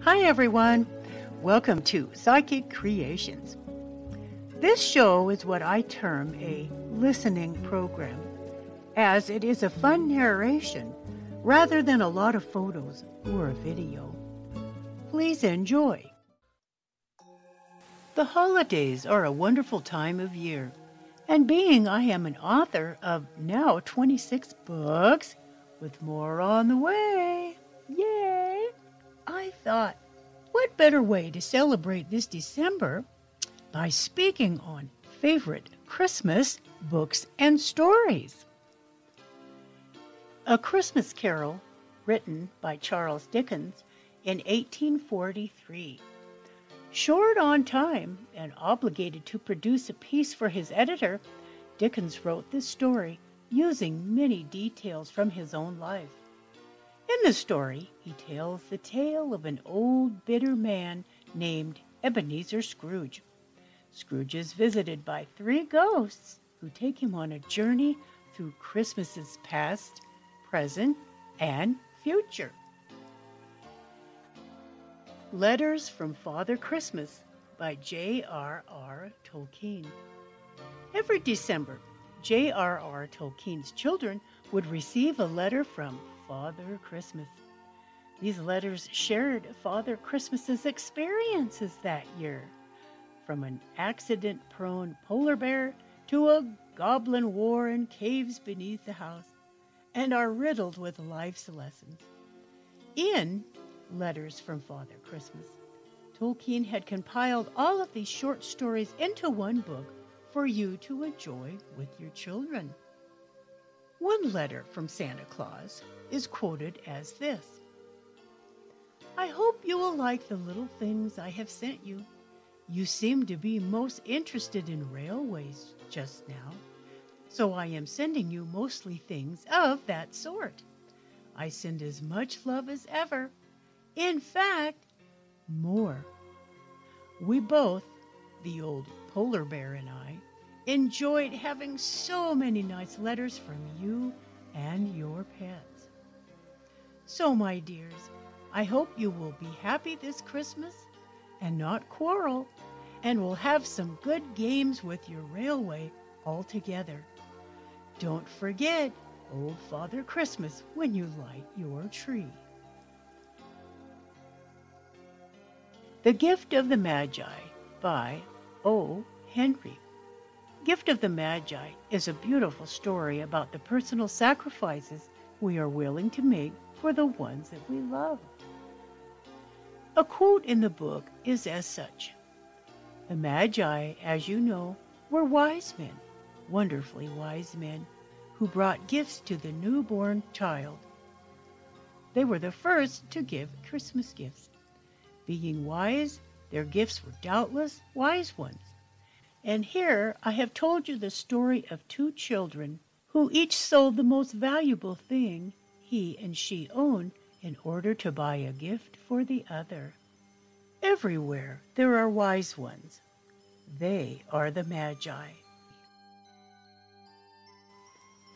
Hi everyone, welcome to Psychic Creations. This show is what I term a listening program, as it is a fun narration rather than a lot of photos or a video. Please enjoy. The holidays are a wonderful time of year, and being I am an author of now 26 books, with more on the way, yay! I thought, what better way to celebrate this December by speaking on favorite Christmas books and stories. A Christmas Carol, written by Charles Dickens in 1843. Short on time and obligated to produce a piece for his editor, Dickens wrote this story using many details from his own life. In the story, he tells the tale of an old, bitter man named Ebenezer Scrooge. Scrooge is visited by 3 ghosts who take him on a journey through Christmases past, present, and future. Letters from Father Christmas by J.R.R. Tolkien. Every December, J.R.R. Tolkien's children would receive a letter from Father Christmas. These letters shared Father Christmas's experiences that year, from an accident-prone polar bear to a goblin war in caves beneath the house, and are riddled with life's lessons. In Letters from Father Christmas, Tolkien had compiled all of these short stories into one book for you to enjoy with your children. One letter from Santa Claus is quoted as this: "I hope you will like the little things I have sent you. You seem to be most interested in railways just now, so I am sending you mostly things of that sort. I send as much love as ever. In fact, more. We both, the old polar bear and I, enjoyed having so many nice letters from you and your pets. So, my dears, I hope you will be happy this Christmas and not quarrel, and will have some good games with your railway all together. Don't forget old Father Christmas when you light your tree." The Gift of the Magi by O. Henry. Gift of the Magi is a beautiful story about the personal sacrifices we are willing to make for the ones that we love. A quote in the book is as such: "The Magi, as you know, were wise men, wonderfully wise men, who brought gifts to the newborn child. They were the first to give Christmas gifts. Being wise, their gifts were doubtless wise ones. And here I have told you the story of 2 children who each sold the most valuable thing he and she owned in order to buy a gift for the other. Everywhere there are wise ones. They are the Magi."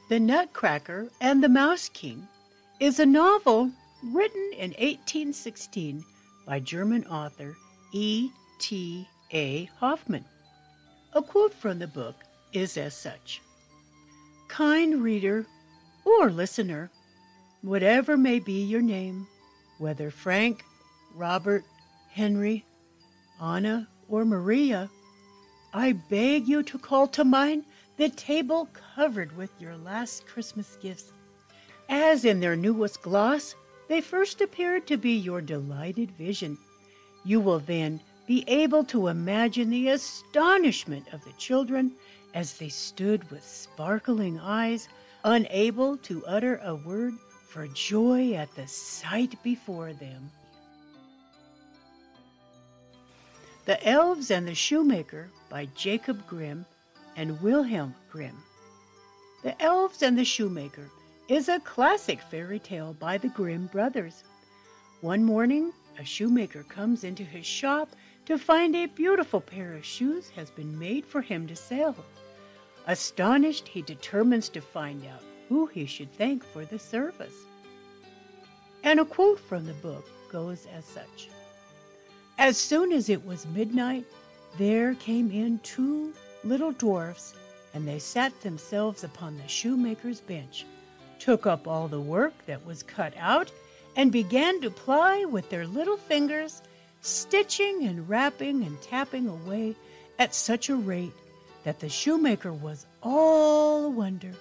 The Nutcracker and the Mouse King is a novel written in 1816 by German author E.T.A. Hoffmann. A quote from the book is as such: "Kind reader or listener, whatever may be your name, whether Frank, Robert, Henry, Anna, or Maria, I beg you to call to mind the table covered with your last Christmas gifts, as in their newest gloss they first appeared to be your delighted vision. You will then be able to imagine the astonishment of the children as they stood with sparkling eyes, unable to utter a word for joy at the sight before them." The Elves and the Shoemaker by Jacob Grimm and Wilhelm Grimm. The Elves and the Shoemaker is a classic fairy tale by the Grimm brothers. One morning, a shoemaker comes into his shop to find a beautiful pair of shoes has been made for him to sell. Astonished, he determines to find out who he should thank for the service. And a quote from the book goes as such: As soon as it was midnight, there came in 2 little dwarfs, and they sat themselves upon the shoemaker's bench, took up all the work that was cut out, and began to ply with their little fingers, stitching and rapping and tapping away at such a rate that the shoemaker was all a wonder,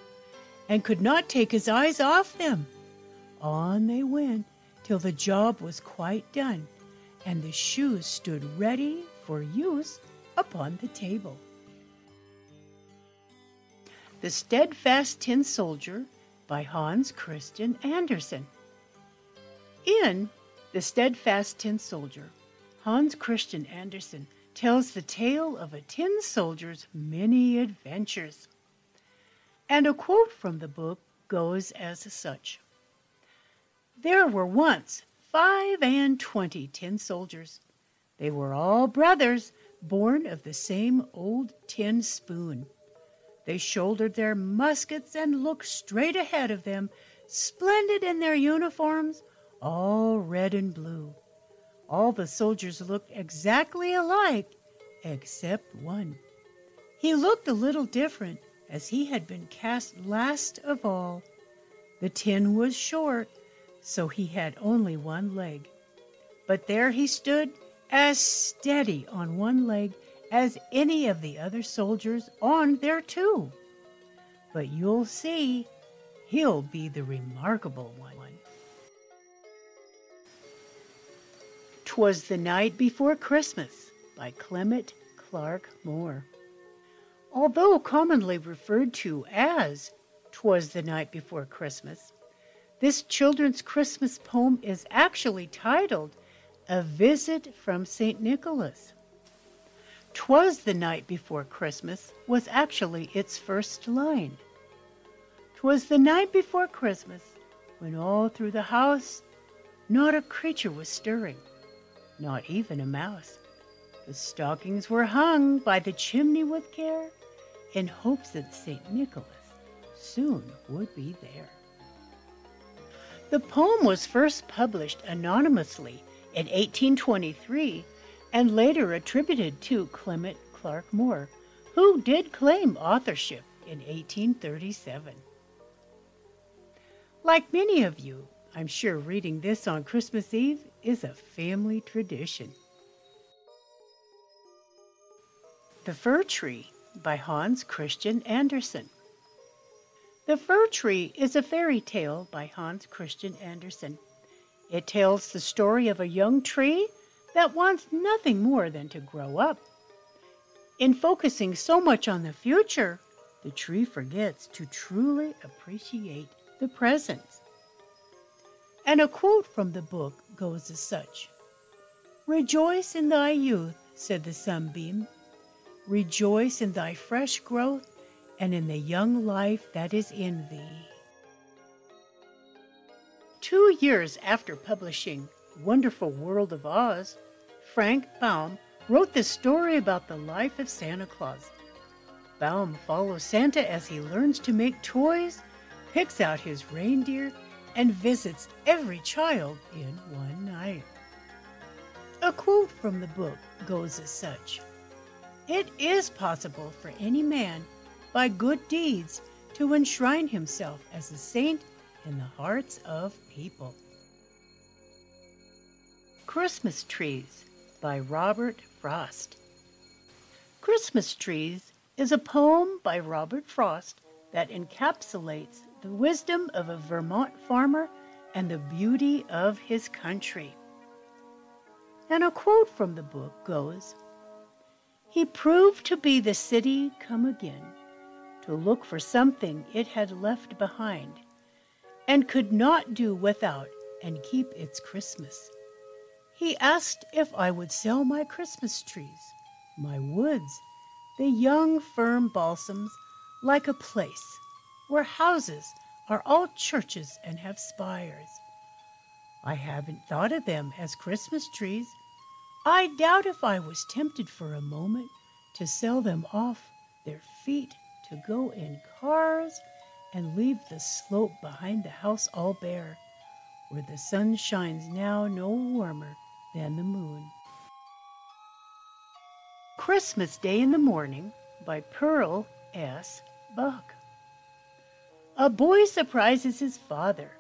and could not take his eyes off them. On they went till the job was quite done, and the shoes stood ready for use upon the table. The Steadfast Tin Soldier by Hans Christian Andersen. In The Steadfast Tin Soldier, Hans Christian Andersen tells the tale of a tin soldier's many adventures. And a quote from the book goes as such. There were once 25 tin soldiers. They were all brothers, born of the same old tin spoon. They shouldered their muskets and looked straight ahead of them, splendid in their uniforms, all red and blue. All the soldiers looked exactly alike, except one. He looked a little different, as he had been cast last of all. The tin was short, so he had only one leg. But there he stood, as steady on one leg as any of the other soldiers on their 2. But you'll see, he'll be the remarkable one. 'Twas the Night Before Christmas by Clement Clarke Moore. Although commonly referred to as 'Twas the Night Before Christmas, this children's Christmas poem is actually titled A Visit from St. Nicholas. 'Twas the night before Christmas was actually its first line. 'Twas the night before Christmas, when all through the house not a creature was stirring, not even a mouse. The stockings were hung by the chimney with care, in hopes that St. Nicholas soon would be there. The poem was first published anonymously in 1823 and later attributed to Clement Clarke Moore, who did claim authorship in 1837. Like many of you, I'm sure reading this on Christmas Eve is a family tradition. The Fir Tree by Hans Christian Andersen. The Fir Tree is a fairy tale by Hans Christian Andersen. It tells the story of a young tree that wants nothing more than to grow up. In focusing so much on the future, the tree forgets to truly appreciate the present. And a quote from the book goes as such. Rejoice in thy youth, said the sunbeam. Rejoice in thy fresh growth and in the young life that is in thee. 2 years after publishing Wonderful World of Oz, Frank Baum wrote the story about the life of Santa Claus. Baum follows Santa as he learns to make toys, picks out his reindeer, and visits every child in one night. A quote from the book goes as such. It is possible for any man, by good deeds, to enshrine himself as a saint in the hearts of people. Christmas Trees by Robert Frost. Christmas Trees is a poem by Robert Frost that encapsulates the wisdom of a Vermont farmer and the beauty of his country. And a quote from the book goes, He proved to be the city come again, to look for something it had left behind, and could not do without and keep its Christmas. He asked if I would sell my Christmas trees, my woods, the young firm balsams, like a place where houses are all churches and have spires. I haven't thought of them as Christmas trees. I doubt if I was tempted for a moment to sell them off their feet to go in cars and leave the slope behind the house all bare, where the sun shines now no warmer than the moon. Christmas Day in the Morning by Pearl S. Buck. A boy surprises his father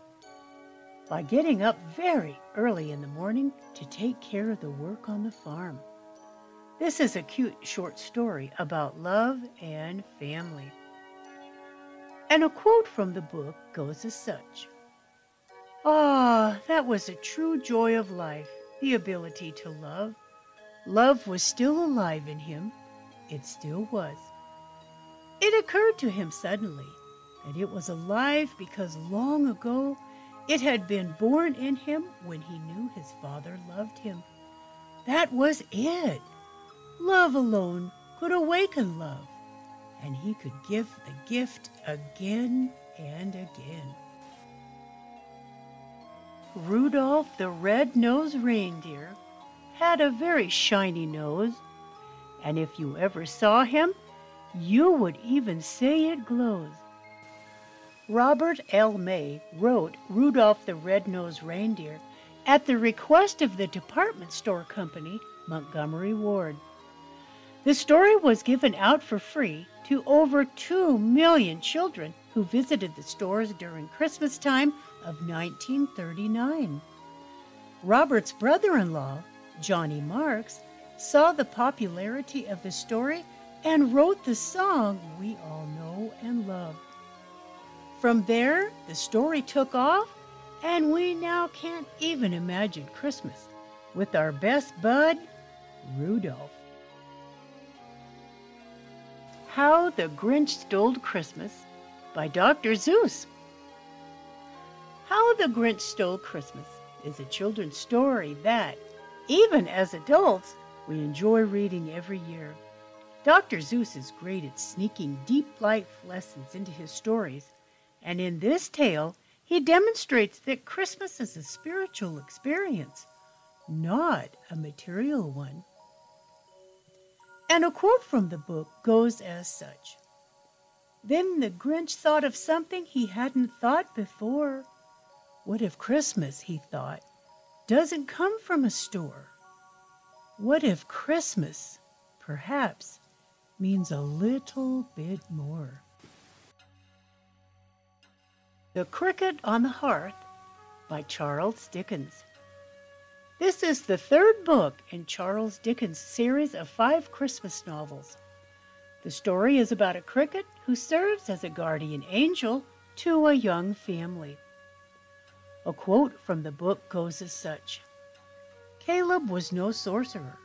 by getting up very early in the morning to take care of the work on the farm. This is a cute short story about love and family. And a quote from the book goes as such. "Ah, that was a true joy of life, the ability to love. Love was still alive in him. It still was. It occurred to him suddenly that it was alive because long ago it had been born in him when he knew his father loved him. That was it. Love alone could awaken love, and he could give the gift again and again." Rudolph the red-nosed reindeer had a very shiny nose, and if you ever saw him, you would even say it glows. Robert L. May wrote Rudolph the Red-Nosed Reindeer at the request of the department store company, Montgomery Ward. The story was given out for free to over 2 million children who visited the stores during Christmas time of 1939. Robert's brother-in-law, Johnny Marks, saw the popularity of the story and wrote the song we all know and love. From there, the story took off, and we now can't even imagine Christmas with our best bud, Rudolph. How the Grinch Stole Christmas by Dr. Seuss. How the Grinch Stole Christmas is a children's story that, even as adults, we enjoy reading every year. Dr. Seuss is great at sneaking deep life lessons into his stories, and in this tale, he demonstrates that Christmas is a spiritual experience, not a material one. And a quote from the book goes as such. "Then the Grinch thought of something he hadn't thought before. What if Christmas, he thought, doesn't come from a store? What if Christmas, perhaps, means a little bit more?" The Cricket on the Hearth by Charles Dickens. This is the third book in Charles Dickens' series of 5 Christmas novels. The story is about a cricket who serves as a guardian angel to a young family. A quote from the book goes as such. "Caleb was no sorcerer,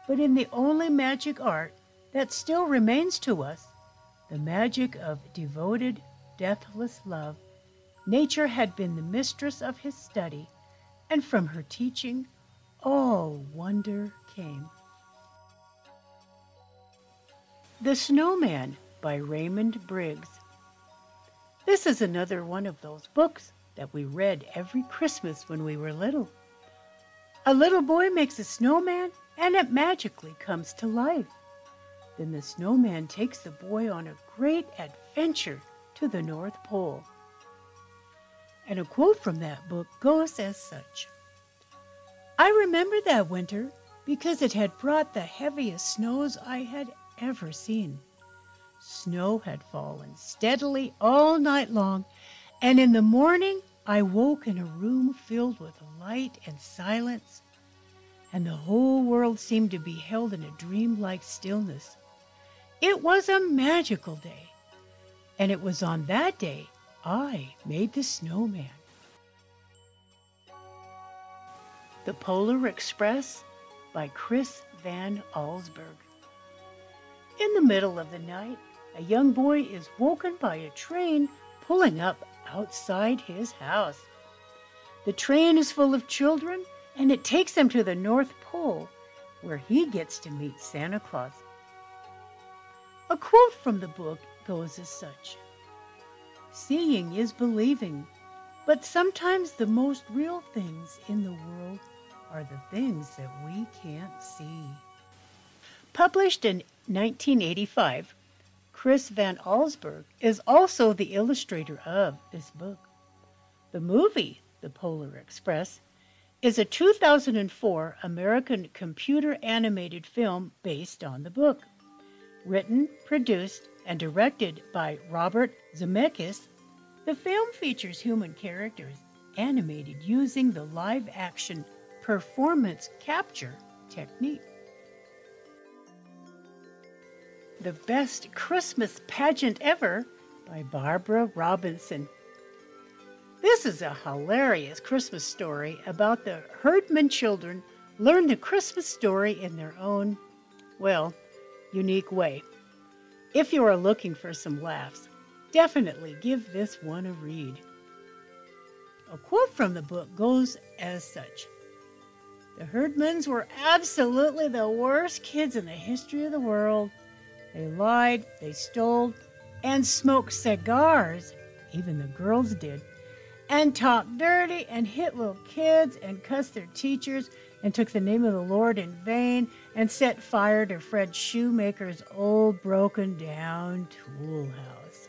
but in the only magic art that still remains to us, the magic of devoted, deathless love, Nature had been the mistress of his study, and from her teaching all wonder came." The Snowman by Raymond Briggs. This is another one of those books that we read every Christmas when we were little. A little boy makes a snowman, and it magically comes to life. Then the snowman takes the boy on a great adventure to the North Pole. And a quote from that book goes as such. "I remember that winter because it had brought the heaviest snows I had ever seen. Snow had fallen steadily all night long, and in the morning I woke in a room filled with light and silence, and the whole world seemed to be held in a dreamlike stillness. It was a magical day, and it was on that day I made the snowman." The Polar Express by Chris Van Allsburg. In the middle of the night, a young boy is woken by a train pulling up outside his house. The train is full of children, and it takes him to the North Pole, where he gets to meet Santa Claus. A quote from the book goes as such. "Seeing is believing, but sometimes the most real things in the world are the things that we can't see." Published in 1985, Chris Van Allsburg is also the illustrator of this book. The movie, The Polar Express, is a 2004 American computer animated film based on the book. Written, produced, and directed by Robert Zemeckis, the film features human characters animated using the live-action performance capture technique. The Best Christmas Pageant Ever by Barbara Robinson. This is a hilarious Christmas story about the herdman children learn the Christmas story in their own, well, unique way. If you are looking for some laughs, definitely give this one a read. A quote from the book goes as such. The herdmans were absolutely the worst kids in the history of the world. They lied, they stole, and smoked cigars, even the girls did, and talked dirty and hit little kids and cussed their teachers and took the name of the Lord in vain and set fire to Fred Shoemaker's old broken down tool house.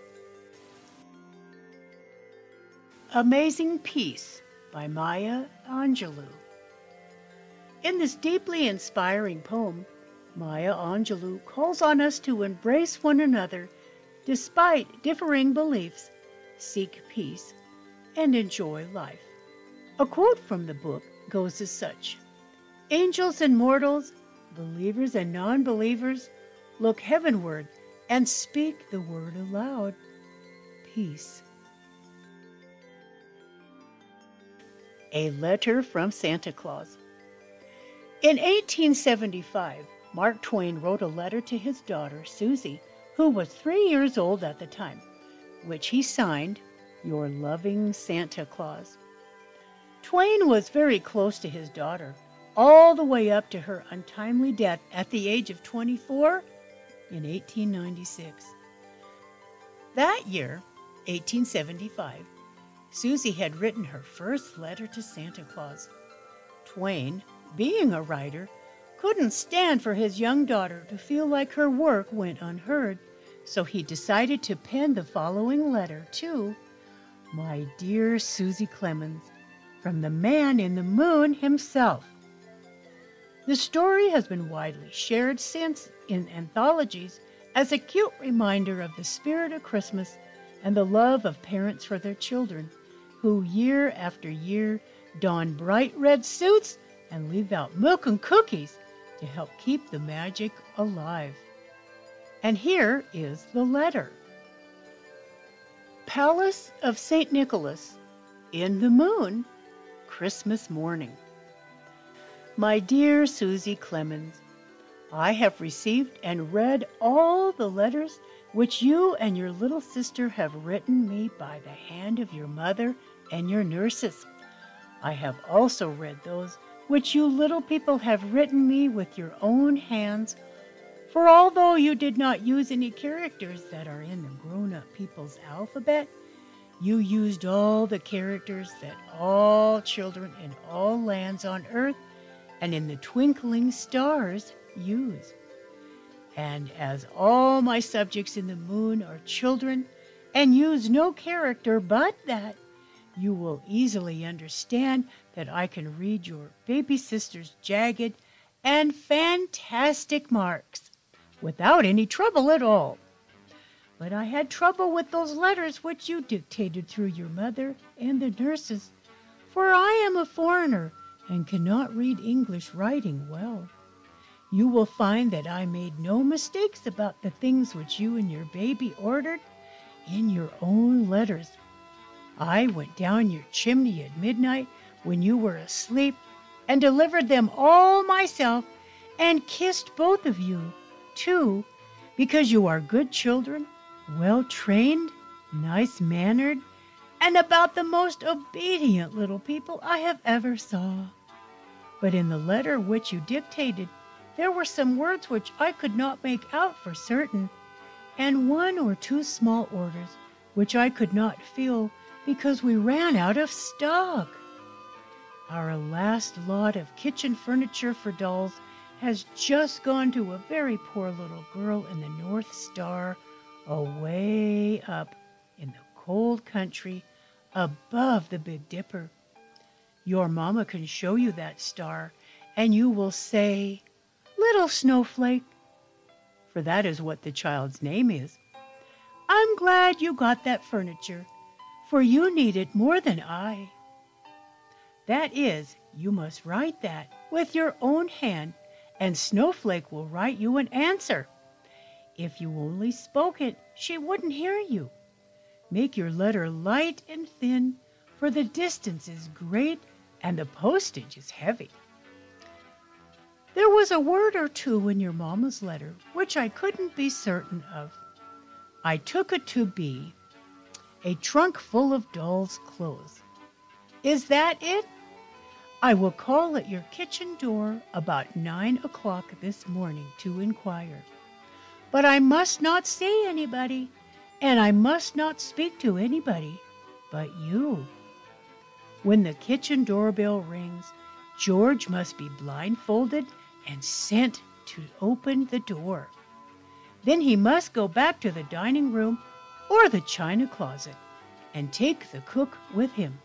Amazing Peace by Maya Angelou. In this deeply inspiring poem, Maya Angelou calls on us to embrace one another despite differing beliefs, seek peace, and enjoy life. A quote from the book goes as such. Angels and mortals, believers and non-believers, look heavenward and speak the word aloud. Peace. A Letter from Santa Claus. In 1875, Mark Twain wrote a letter to his daughter, Susie, who was 3 years old at the time, which he signed, Your Loving Santa Claus. Twain was very close to his daughter, all the way up to her untimely death at the age of 24 in 1896. That year, 1875, Susie had written her first letter to Santa Claus. Twain, being a writer, couldn't stand for his young daughter to feel like her work went unheard, so he decided to pen the following letter to My Dear Susie Clemens, from the man in the moon himself. The story has been widely shared since in anthologies as a cute reminder of the spirit of Christmas and the love of parents for their children, who year after year don bright red suits and leave out milk and cookies to help keep the magic alive. And here is the letter. Palace of St. Nicholas, in the moon, Christmas morning. My dear Susie Clemens, I have received and read all the letters which you and your little sister have written me by the hand of your mother and your nurses. I have also read those which you little people have written me with your own hands, for although you did not use any characters that are in the grown-up people's alphabet, you used all the characters that all children in all lands on earth and in the twinkling stars use. And as all my subjects in the moon are children and use no character but that, you will easily understand that I can read your baby sister's jagged and fantastic marks without any trouble at all. But I had trouble with those letters which you dictated through your mother and the nurses, for I am a foreigner and cannot read English writing well. You will find that I made no mistakes about the things which you and your baby ordered in your own letters. I went down your chimney at midnight when you were asleep and delivered them all myself and kissed both of you, too, because you are good children, well-trained, nice-mannered, and about the most obedient little people I have ever saw. But in the letter which you dictated, there were some words which I could not make out for certain, and one or two small orders which I could not fill because we ran out of stock. Our last lot of kitchen furniture for dolls has just gone to a very poor little girl in the North Star, away up in the cold country above the Big Dipper. Your mama can show you that star, and you will say, "Little snowflake," for that is what the child's name is. "I'm glad you got that furniture, for you need it more than I." That is, you must write that with your own hand, and Snowflake will write you an answer. If you only spoke it, she wouldn't hear you. Make your letter light and thin, for the distance is great and the postage is heavy. There was a word or two in your mama's letter which I couldn't be certain of. I took it to be a trunk full of doll's clothes. Is that it? I will call at your kitchen door about 9 o'clock this morning to inquire. But I must not see anybody, and I must not speak to anybody but you. When the kitchen doorbell rings, George must be blindfolded and sent to open the door. Then he must go back to the dining room or the china closet and take the cook with him.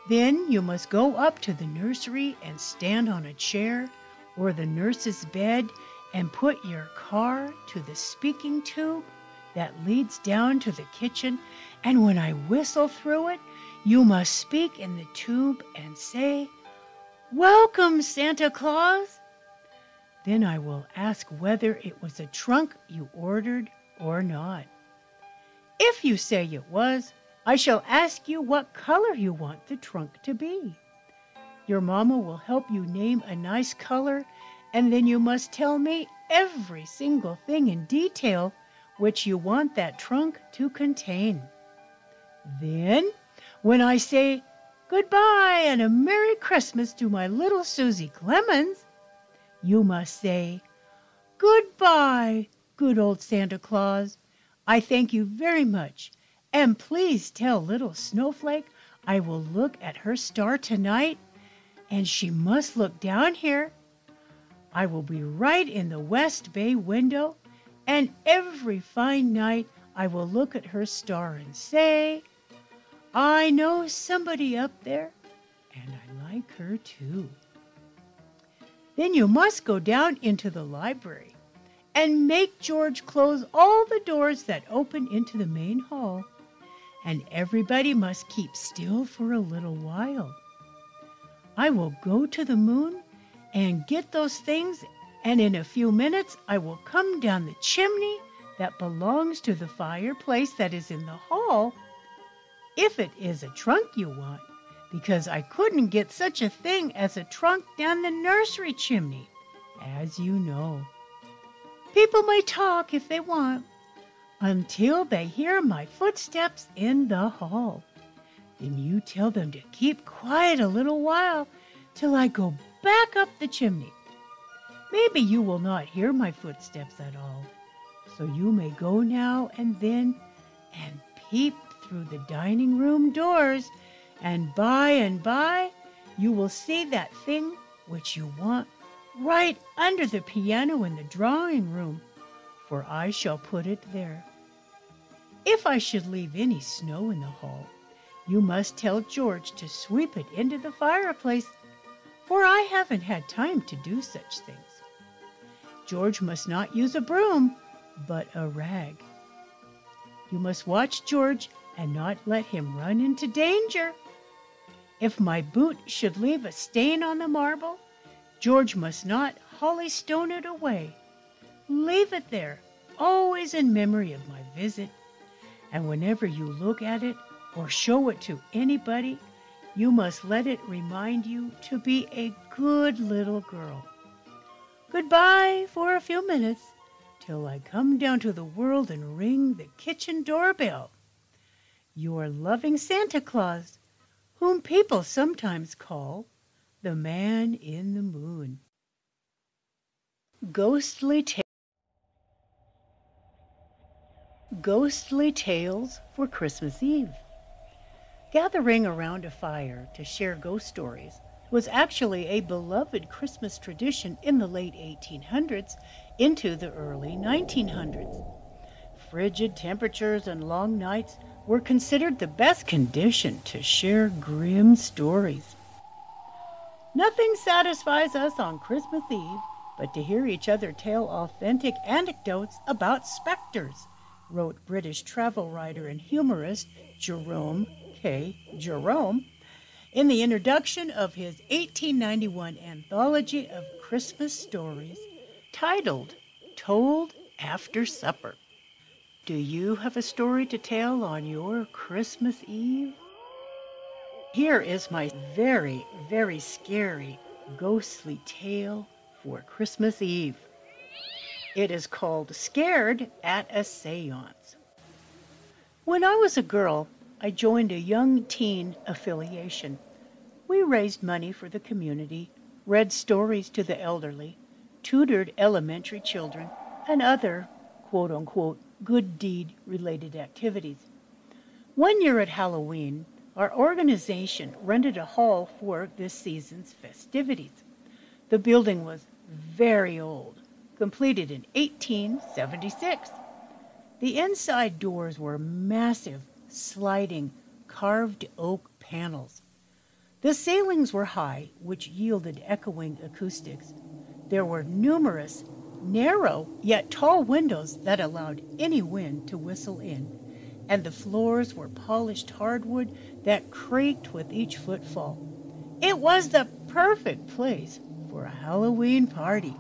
Then you must go up to the nursery and stand on a chair or the nurse's bed and put your car to the speaking tube that leads down to the kitchen, and when I whistle through it, you must speak in the tube and say, "Welcome, Santa Claus." Then I will ask whether it was a trunk you ordered or not. If you say it was, I shall ask you what color you want the trunk to be. Your mama will help you name a nice color, and then you must tell me every single thing in detail which you want that trunk to contain. Then, when I say goodbye and a Merry Christmas to my little Susie Clemens, you must say, "Goodbye, good old Santa Claus. I thank you very much, and please tell little Snowflake I will look at her star tonight, and she must look down here. I will be right in the West Bay window, and every fine night I will look at her star and say, 'I know somebody up there, and I like her too.' Then you must go down into the library and make George close all the doors that open into the main hall, and everybody must keep still for a little while. I will go to the moon and get those things, and in a few minutes I will come down the chimney that belongs to the fireplace that is in the hall, if it is a trunk you want, because I couldn't get such a thing as a trunk down the nursery chimney, as you know. People may talk if they want, until they hear my footsteps in the hall. Then you tell them to keep quiet a little while till I go back up the chimney. Maybe you will not hear my footsteps at all, so you may go now and then and peep through the dining room doors, and by you will see that thing which you want right under the piano in the drawing room, for I shall put it there. If I should leave any snow in the hall, you must tell George to sweep it into the fireplace, for I haven't had time to do such things. George must not use a broom, but a rag. You must watch George and not let him run into danger. If my boot should leave a stain on the marble, George must not hollystone it away. Leave it there, always in memory of my visit, and whenever you look at it or show it to anybody, you must let it remind you to be a good little girl. Goodbye for a few minutes, till I come down to the world and ring the kitchen doorbell. Your loving Santa Claus, whom people sometimes call the Man in the Moon. Ghostly Tales for Christmas Eve. Gathering around a fire to share ghost stories was actually a beloved Christmas tradition in the late 1800s into the early 1900s. Frigid temperatures and long nights were considered the best condition to share grim stories. Nothing satisfies us on Christmas Eve but to hear each other tell authentic anecdotes about specters, wrote British travel writer and humorist Jerome K. Jerome in the introduction of his 1891 anthology of Christmas stories titled Told After Supper. Do you have a story to tell on your Christmas Eve? Here is my very, very scary, ghostly tale for Christmas Eve. It is called Scared at a Seance. When I was a girl, I joined a young teen affiliation. We raised money for the community, read stories to the elderly, tutored elementary children, and other, quote-unquote, good deed-related activities. One year at Halloween, our organization rented a hall for this season's festivities. The building was very old, completed in 1876. The inside doors were massive, sliding, carved oak panels. The ceilings were high, which yielded echoing acoustics. There were numerous, narrow, yet tall windows that allowed any wind to whistle in, and the floors were polished hardwood that creaked with each footfall. It was the perfect place for a Halloween party.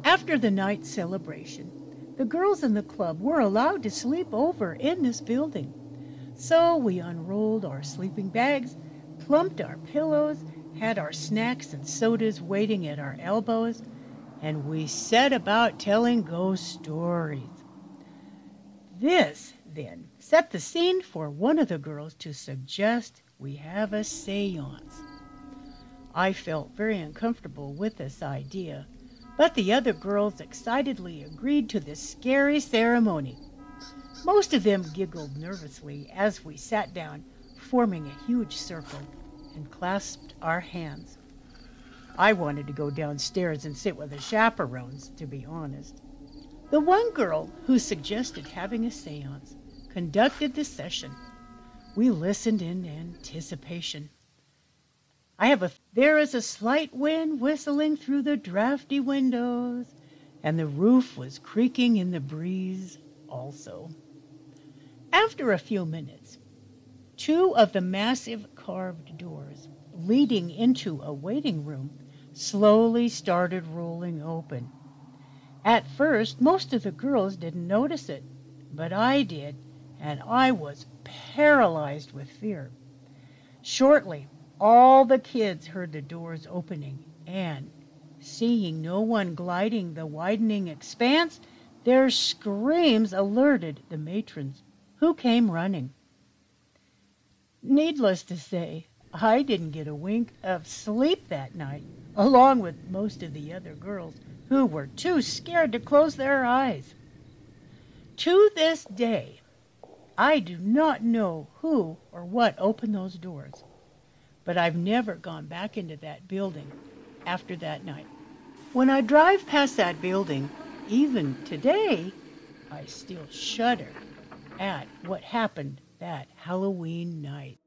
After the night celebration, the girls in the club were allowed to sleep over in this building. So we unrolled our sleeping bags, plumped our pillows, had our snacks and sodas waiting at our elbows, and we set about telling ghost stories. This, then, set the scene for one of the girls to suggest we have a seance. I felt very uncomfortable with this idea, but the other girls excitedly agreed to this scary ceremony. Most of them giggled nervously as we sat down, forming a huge circle, and clasped our hands. I wanted to go downstairs and sit with the chaperones, to be honest. The one girl who suggested having a seance conducted the session. We listened in anticipation. There is a slight wind whistling through the drafty windows, and the roof was creaking in the breeze also. After a few minutes, two of the massive carved doors leading into a waiting room slowly started rolling open. At first, most of the girls didn't notice it, but I did, and I was paralyzed with fear. Shortly, all the kids heard the doors opening, and, seeing no one gliding the widening expanse, their screams alerted the matrons, who came running. Needless to say, I didn't get a wink of sleep that night, along with most of the other girls who were too scared to close their eyes. To this day, I do not know who or what opened those doors, but I've never gone back into that building after that night. When I drive past that building, even today, I still shudder at what happened that Halloween night.